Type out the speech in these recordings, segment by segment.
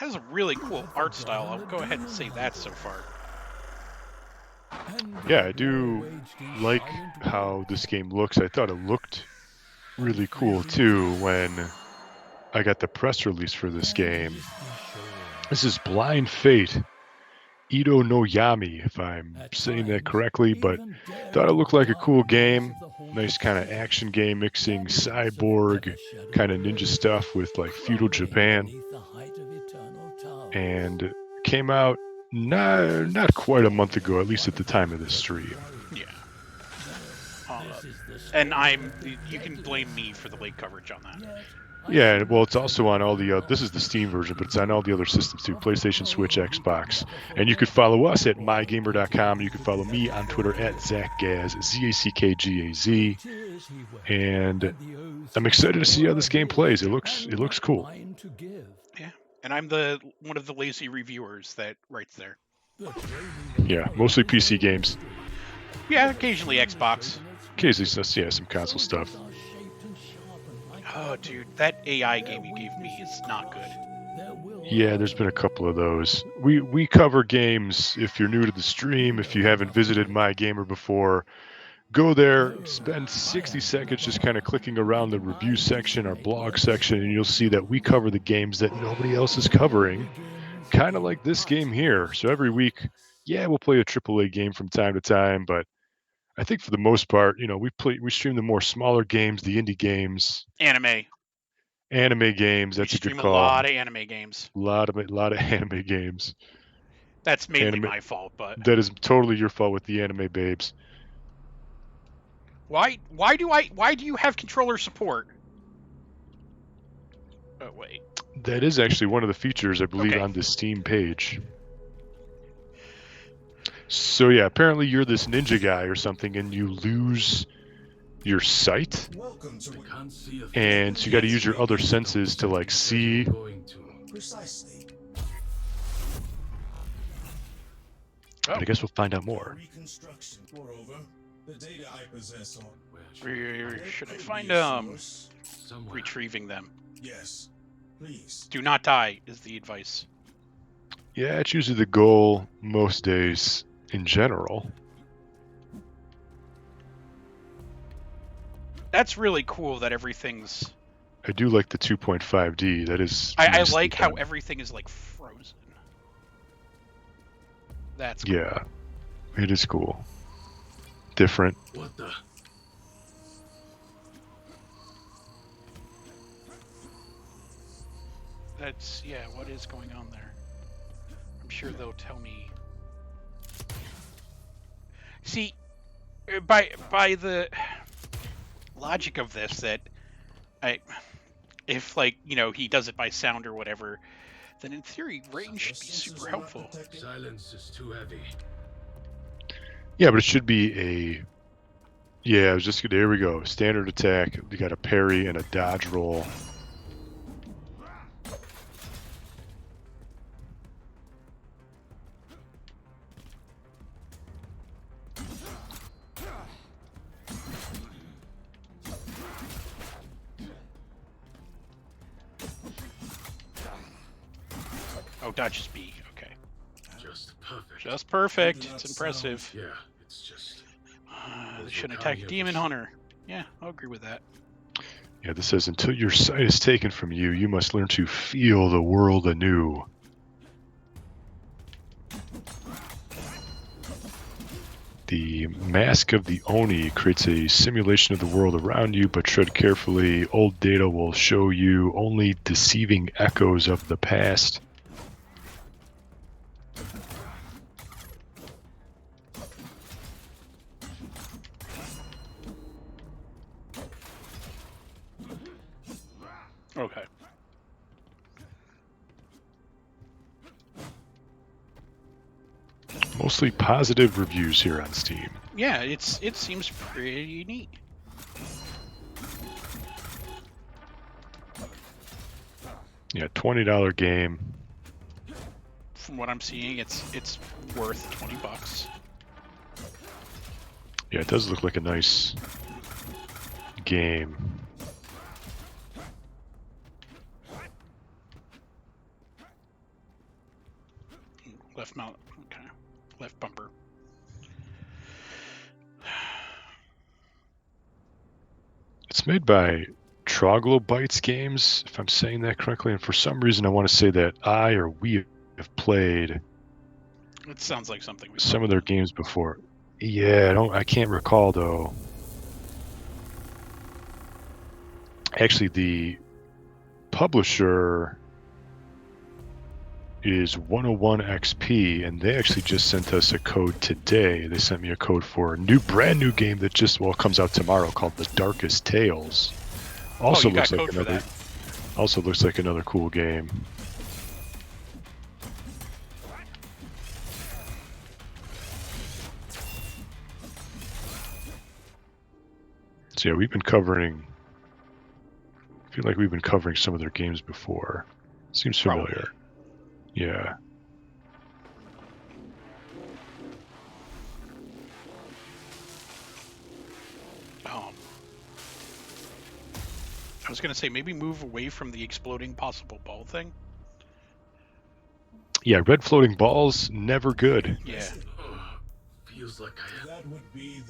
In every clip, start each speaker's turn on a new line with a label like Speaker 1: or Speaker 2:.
Speaker 1: has a really cool art style. I'll go ahead and say that so far.
Speaker 2: Yeah, I do like how this game looks. I thought it looked really cool too when I got the press release for this game. This is Blind Fate, Ito no Yami, if I'm saying that correctly, but thought it looked like a cool game. Nice kind of action game mixing cyborg kind of ninja stuff with like feudal Japan. And came out not quite a month ago, at least at the time of this stream.
Speaker 1: Yeah. And you can blame me for the late coverage on that.
Speaker 2: Yeah, well, it's also on all the this is the Steam version, but it's on all the other systems too, PlayStation, Switch, Xbox. And you could follow us at mygamer.com. You can follow me on Twitter at ZackGaz, ZackGaz. And I'm excited to see how this game plays. It looks cool.
Speaker 1: Yeah, and I'm one of the lazy reviewers that writes there.
Speaker 2: Yeah, mostly PC games.
Speaker 1: Yeah, occasionally Xbox.
Speaker 2: Occasionally, yeah, some console stuff.
Speaker 1: Oh, dude, that AI game you gave me is not good.
Speaker 2: Yeah, there's been a couple of those. We cover games. If you're new to the stream, if you haven't visited Mygamer before, go there, spend 60 seconds just kind of clicking around the review section, our blog section, and you'll see that we cover the games that nobody else is covering, kind of like this game here. So every week, yeah, we'll play a AAA game from time to time, but I think for the most part, we stream the more smaller games, the indie games.
Speaker 1: Anime
Speaker 2: games, that's a good call.
Speaker 1: A lot of anime games.
Speaker 2: A lot of anime games.
Speaker 1: That's mainly my fault, but
Speaker 2: that is totally your fault with the anime babes.
Speaker 1: Why do you have controller support? Oh wait.
Speaker 2: That is actually one of the features, I believe, on the Steam page. So yeah, apparently you're this ninja guy or something, and you lose your sight, and so you got to use your other senses to like see.
Speaker 3: Precisely.
Speaker 1: Oh.
Speaker 2: I guess we'll find out more.
Speaker 3: Moreover, the data I possess on
Speaker 1: should I find retrieving them?
Speaker 3: Yes, please.
Speaker 1: Do not die is the advice.
Speaker 2: Yeah, it's usually the goal most days in general.
Speaker 1: That's really cool that everything's...
Speaker 2: I do like the 2.5D. That is...
Speaker 1: I like how everything is, like, frozen. That's cool.
Speaker 2: Yeah. It is cool. Different.
Speaker 4: What the...
Speaker 1: That's... Yeah, what is going on there? I'm sure they'll tell me... See, by the... logic of this, that if like he does it by sound or whatever, then in theory range should be super helpful.
Speaker 4: Silence is too heavy.
Speaker 2: Yeah, but it should be a... Yeah, I was just... There we go. Standard attack. We got a parry and a dodge roll.
Speaker 1: Oh, dodge is B. Okay.
Speaker 4: Just perfect.
Speaker 1: Just perfect. It's impressive.
Speaker 4: Yeah, it's just...
Speaker 1: They shouldn't attack a demon hunter. Yeah, I'll agree with that.
Speaker 2: Yeah, this says, until your sight is taken from you, you must learn to feel the world anew. The Mask of the Oni creates a simulation of the world around you, but tread carefully. Old data will show you only deceiving echoes of the past.
Speaker 1: Okay.
Speaker 2: Mostly positive reviews here on Steam.
Speaker 1: Yeah, it seems pretty neat.
Speaker 2: Yeah, $20 game.
Speaker 1: From what I'm seeing, it's worth $20.
Speaker 2: Yeah, it does look like a nice game.
Speaker 1: Left mount. Okay. Left bumper.
Speaker 2: It's made by Troglodytes Games, if I'm saying that correctly, and for some reason I want to say that I or we have played
Speaker 1: It sounds like something we
Speaker 2: some of their games before. Yeah, I can't recall though. Actually, the publisher is 101XP, and they actually just sent us a code today. They sent me a code for a brand new game that just comes out tomorrow called The Darkest Tales. Also
Speaker 1: you got
Speaker 2: looks like
Speaker 1: code for
Speaker 2: another.
Speaker 1: that.
Speaker 2: Also looks like another cool game. So yeah, we've been covering. I feel like we've been covering some of their games before. Seems familiar.
Speaker 1: Probably.
Speaker 2: Yeah.
Speaker 1: I was gonna say maybe move away from the exploding possible ball thing.
Speaker 2: Yeah, red floating balls, never good.
Speaker 1: Yeah.
Speaker 4: Feels like I have.
Speaker 3: That would be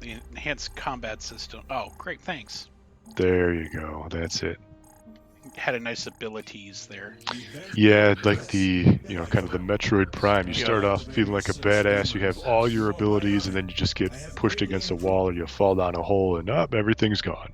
Speaker 1: The enhanced combat system. Oh, great, thanks.
Speaker 2: There you go. That's it.
Speaker 1: Had a nice abilities there.
Speaker 2: Yeah, like the, kind of the Metroid Prime. You start off feeling like a badass, you have all your abilities, and then you just get pushed against a wall or you fall down a hole and up, everything's gone.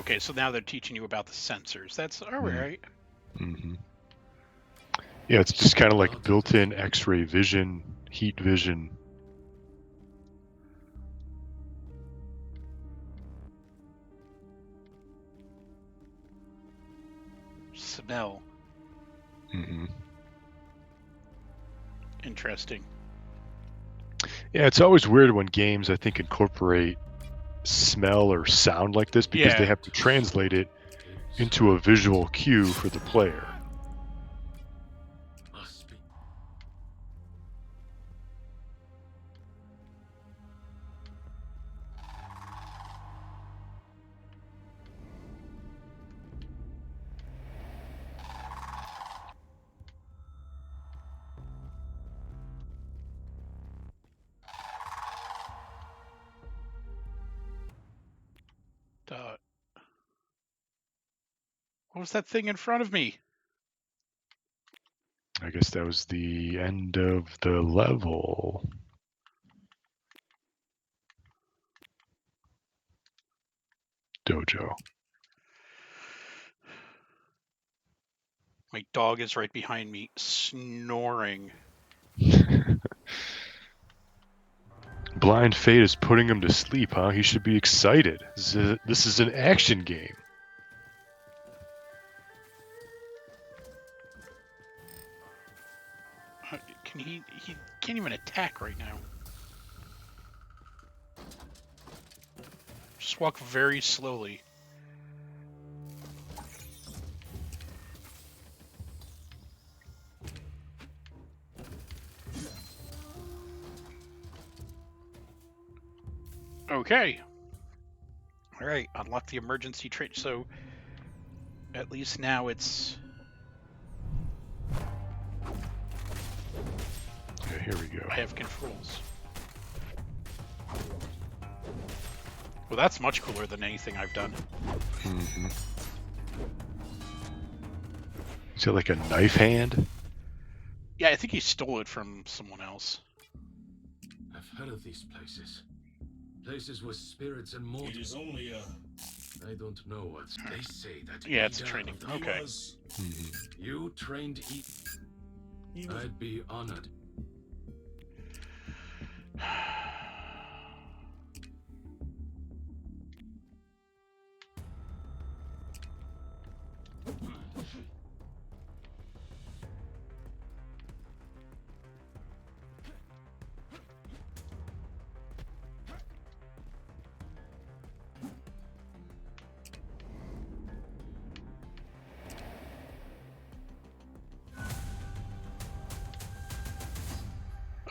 Speaker 1: Okay, so now they're teaching you about the sensors. That's all right.
Speaker 2: Mm-hmm. Yeah, it's just kind of like built-in X-ray vision, heat vision.
Speaker 1: Smell.
Speaker 2: Mm-hmm.
Speaker 1: Interesting.
Speaker 2: Yeah, it's always weird when games, I think, incorporate smell or sound like this because they have to translate it into a visual cue for the player.
Speaker 4: Must be.
Speaker 1: What was that thing in front of me?
Speaker 2: I guess that was the end of the level. Dojo.
Speaker 1: My dog is right behind me, snoring.
Speaker 2: Blind Fate is putting him to sleep, huh? He should be excited. This is an action game.
Speaker 1: Can he can't even attack right now. Just walk very slowly. Okay. All right, unlock the emergency trait. So at least now it's.
Speaker 2: Yeah, here we go.
Speaker 1: I have controls. Well, that's much cooler than anything I've done.
Speaker 2: Mm-hmm. Is it like a knife hand?
Speaker 1: Yeah, I think he stole it from someone else.
Speaker 4: I've heard of these places. Places with spirits and
Speaker 3: It
Speaker 4: mortals.
Speaker 3: is only
Speaker 4: I don't know what they say that.
Speaker 1: Yeah, it's a
Speaker 4: Ida
Speaker 1: training.
Speaker 4: of the-
Speaker 1: Okay.
Speaker 4: You trained I'd be honored.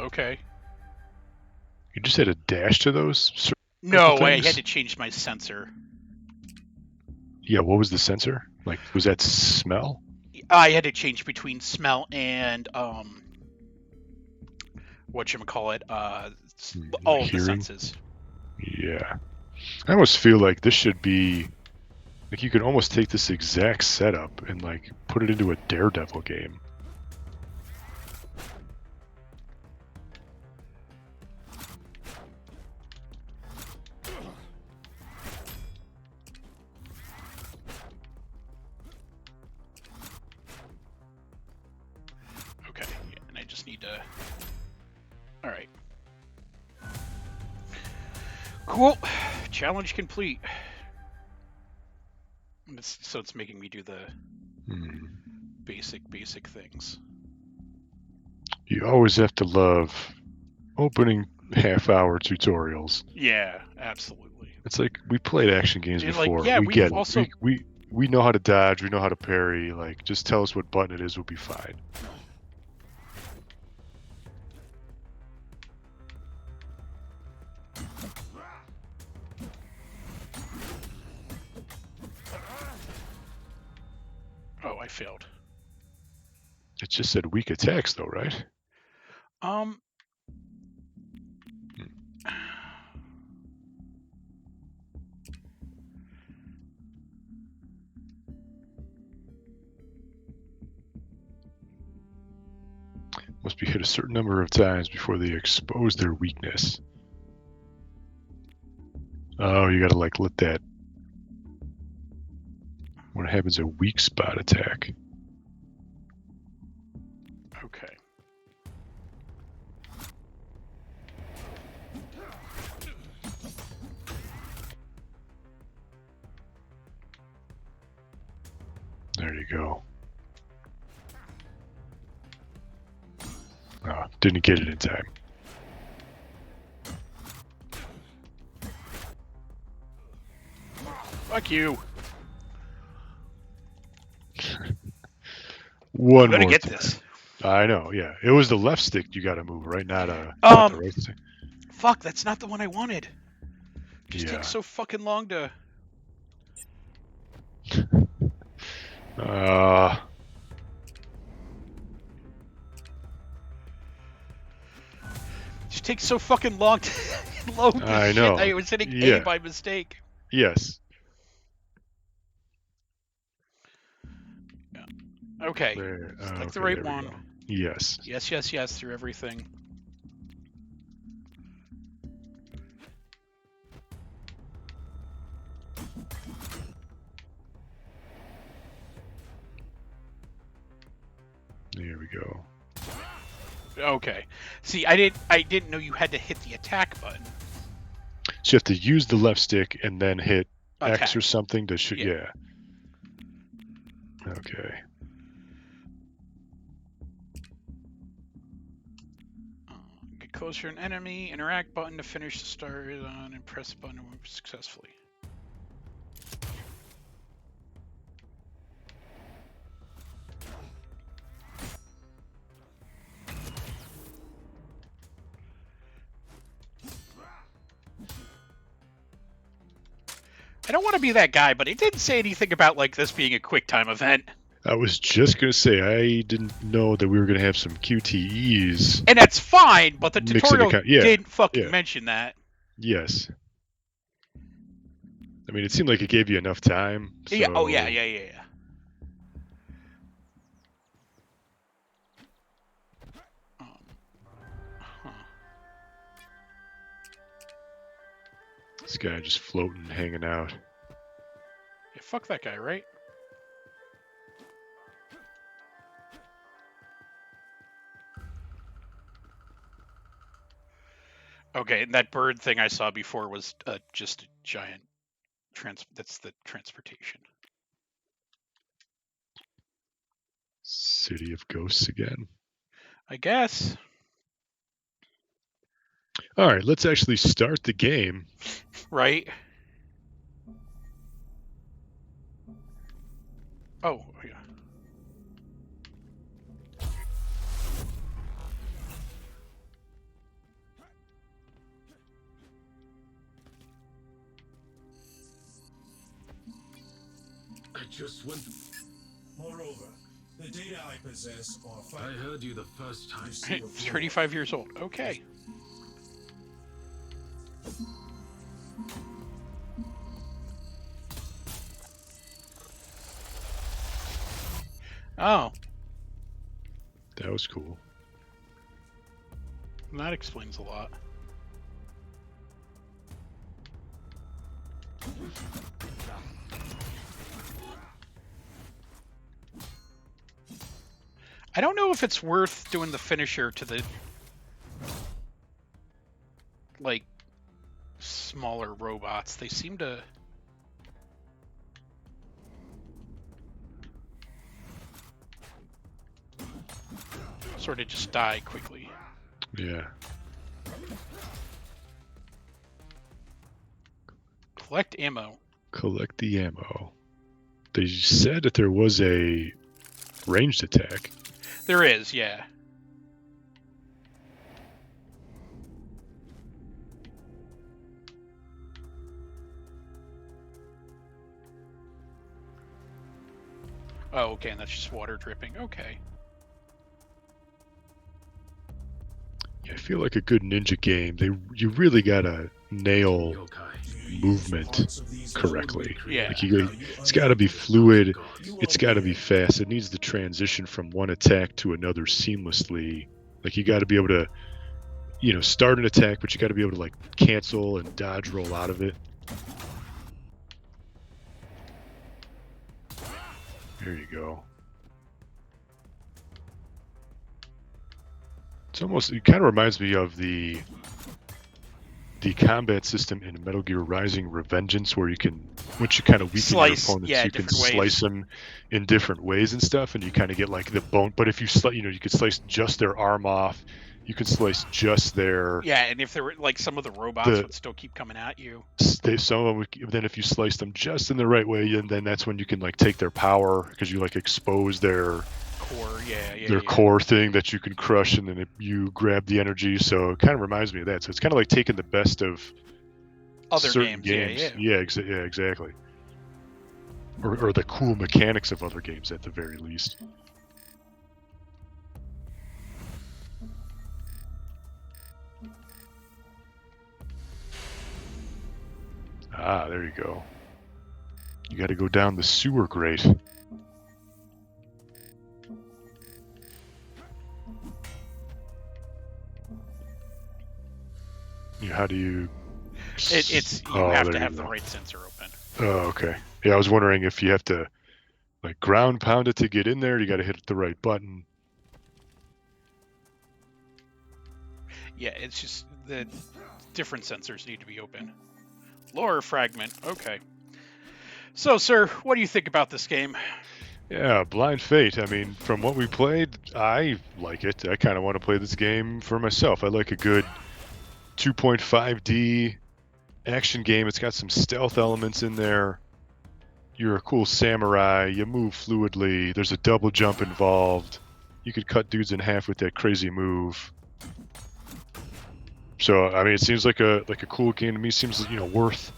Speaker 1: Okay.
Speaker 2: You just had a dash to those circle
Speaker 1: No, I
Speaker 2: things?
Speaker 1: had to change my sensor.
Speaker 2: Yeah, what was the sensor? Like, was that smell?
Speaker 1: I had to change between smell and whatchamacallit, all of the
Speaker 2: Hearing?
Speaker 1: senses.
Speaker 2: Yeah. I almost feel like this should be like you could almost take this exact setup and like put it into a Daredevil game.
Speaker 1: Okay, yeah, and I just need to. All right. Cool. Challenge complete. So it's making me do the basic things.
Speaker 2: You always have to love opening half-hour tutorials.
Speaker 1: Yeah, absolutely.
Speaker 2: It's like we played action games
Speaker 1: And like,
Speaker 2: before.
Speaker 1: yeah,
Speaker 2: We
Speaker 1: we've
Speaker 2: get it.
Speaker 1: also
Speaker 2: We know how to dodge. We know how to parry. Like, just tell us what button it is. We'll be fine.
Speaker 1: Oh, I failed.
Speaker 2: It just said weak attacks, though, right? Must be hit a certain number of times before they expose their weakness. Oh, you gotta like let that. When it happens, a weak spot attack.
Speaker 1: Okay.
Speaker 2: There you go. Oh, didn't get it in time.
Speaker 1: Fuck you.
Speaker 2: One
Speaker 1: I'm gonna
Speaker 2: more
Speaker 1: get
Speaker 2: time.
Speaker 1: this.
Speaker 2: I know, yeah. It was the left stick you got to move, right? Not the right stick.
Speaker 1: Fuck, that's not the one I wanted. Just
Speaker 2: Yeah.
Speaker 1: takes so fucking long to. Just takes so fucking long to load this
Speaker 2: I
Speaker 1: shit.
Speaker 2: know.
Speaker 1: I was hitting
Speaker 2: Yeah.
Speaker 1: A by mistake.
Speaker 2: Yes.
Speaker 1: Okay.
Speaker 2: There.
Speaker 1: Select
Speaker 2: Okay,
Speaker 1: the right
Speaker 2: there we
Speaker 1: one.
Speaker 2: go. Yes.
Speaker 1: Yes, through everything.
Speaker 2: There we go.
Speaker 1: Okay. See, I didn't know you had to hit the attack button.
Speaker 2: So you have to use the left stick and then hit
Speaker 1: Attack.
Speaker 2: X or something to shoot.
Speaker 1: Yeah.
Speaker 2: Yeah. Okay.
Speaker 1: Get closer to an enemy. Interact button to finish the start on, and press the button to move successfully. I don't want to be that guy, but it didn't say anything about like this being a quick time event.
Speaker 2: I was just gonna say I didn't know that we were gonna have some QTEs.
Speaker 1: And that's fine, but the
Speaker 2: Mixing
Speaker 1: tutorial
Speaker 2: yeah,
Speaker 1: didn't fucking
Speaker 2: yeah.
Speaker 1: mention that.
Speaker 2: Yes. I mean, it seemed like it gave you enough time. So...
Speaker 1: Yeah. Oh yeah. Huh.
Speaker 2: This guy just floating, hanging out.
Speaker 1: Yeah, fuck that guy, right? Okay, and that bird thing I saw before was just a giant that's the transportation.
Speaker 2: City of Ghosts again.
Speaker 1: I guess.
Speaker 2: All right, let's actually start the game.
Speaker 1: Right? Oh, yeah.
Speaker 4: just went.
Speaker 3: Moreover, the data I possess are
Speaker 4: I
Speaker 3: five.
Speaker 4: heard you the first time.
Speaker 1: 35 years old. Okay. Oh,
Speaker 2: That was cool.
Speaker 1: that explains a lot. I don't know if it's worth doing the finisher to the like smaller robots. They seem to sort of just die quickly.
Speaker 2: Yeah.
Speaker 1: Collect ammo.
Speaker 2: Collect the ammo. They said that there was a ranged attack.
Speaker 1: There is, yeah. Oh, okay, and that's just water dripping. Okay.
Speaker 2: Yeah, I feel like a good ninja game, you really gotta nail
Speaker 4: Yokai.
Speaker 2: movement correctly.
Speaker 1: Yeah.
Speaker 2: Like it's got to be fluid. It's got to be fast. It needs to transition from one attack to another seamlessly. Like you got to be able to, start an attack, but you got to be able to like cancel and dodge roll out of it. There you go. It kind of reminds me of the combat system in Metal Gear Rising: Revengeance, where you can, once you kind of weaken your opponents, you can slice them in different ways and stuff, and you kind of get like the bone. But if you you could slice just their arm off, you could slice just their.
Speaker 1: Yeah, and if there were like some of the robots would still keep coming at you.
Speaker 2: Some of them, then if you slice them just in the right way, and then that's when you can like take their power because you like expose their
Speaker 1: core,
Speaker 2: their core thing that you can crush, and then you grab the energy. So it kind of reminds me of that. So it's kind of like taking the best of
Speaker 1: other
Speaker 2: certain
Speaker 1: games.
Speaker 2: Yeah, exactly. Or the cool mechanics of other games at the very least. Ah, there you go. You got to go down the sewer grate. How do you?
Speaker 1: You have to have the right sensor open.
Speaker 2: Oh, okay. Yeah, I was wondering if you have to like ground pound it to get in there. You got to hit the right button.
Speaker 1: Yeah, it's just the different sensors need to be open. Lore fragment. Okay. So, sir, what do you think about this game?
Speaker 2: Yeah, Blind Fate. I mean, from what we played, I like it. I kind of want to play this game for myself. I like a good 2.5D action game. It's got some stealth elements in there. You're a cool samurai. You move fluidly. There's a double jump involved. You could cut dudes in half with that crazy move. So, I mean, it seems like a cool game to me. It seems, worth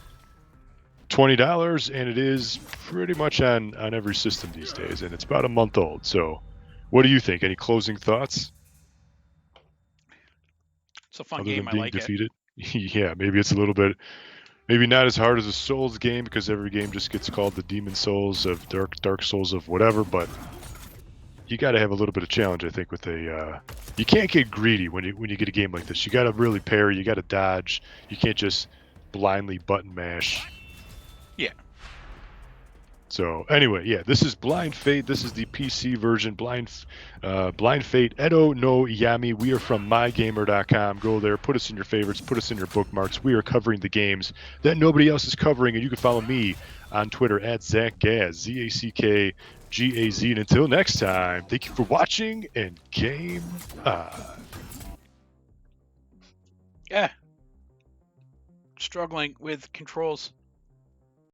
Speaker 2: $20, and it is pretty much on every system these days, and it's about a month old. So, what do you think? Any closing thoughts?
Speaker 1: It's a fun
Speaker 2: Other
Speaker 1: game.
Speaker 2: than being
Speaker 1: I like
Speaker 2: defeated? Yeah, maybe it's a little bit, maybe not as hard as a Souls game because every game just gets called the Demon Souls of Dark Souls of whatever, but you got to have a little bit of challenge, I think, with you can't get greedy when you get a game like this. You got to really parry, you got to dodge. You can't just blindly button mash.
Speaker 1: Yeah.
Speaker 2: So anyway, yeah, this is Blind Fate. This is the PC version. Blind Fate Edo no Yami. We are from Mygamer.com. Go there, put us in your favorites, put us in your bookmarks. We are covering the games that nobody else is covering, and you can follow me on Twitter at ZackGaz, ZackGaz. And until next time, thank you for watching and game on.
Speaker 1: Yeah. Struggling with controls.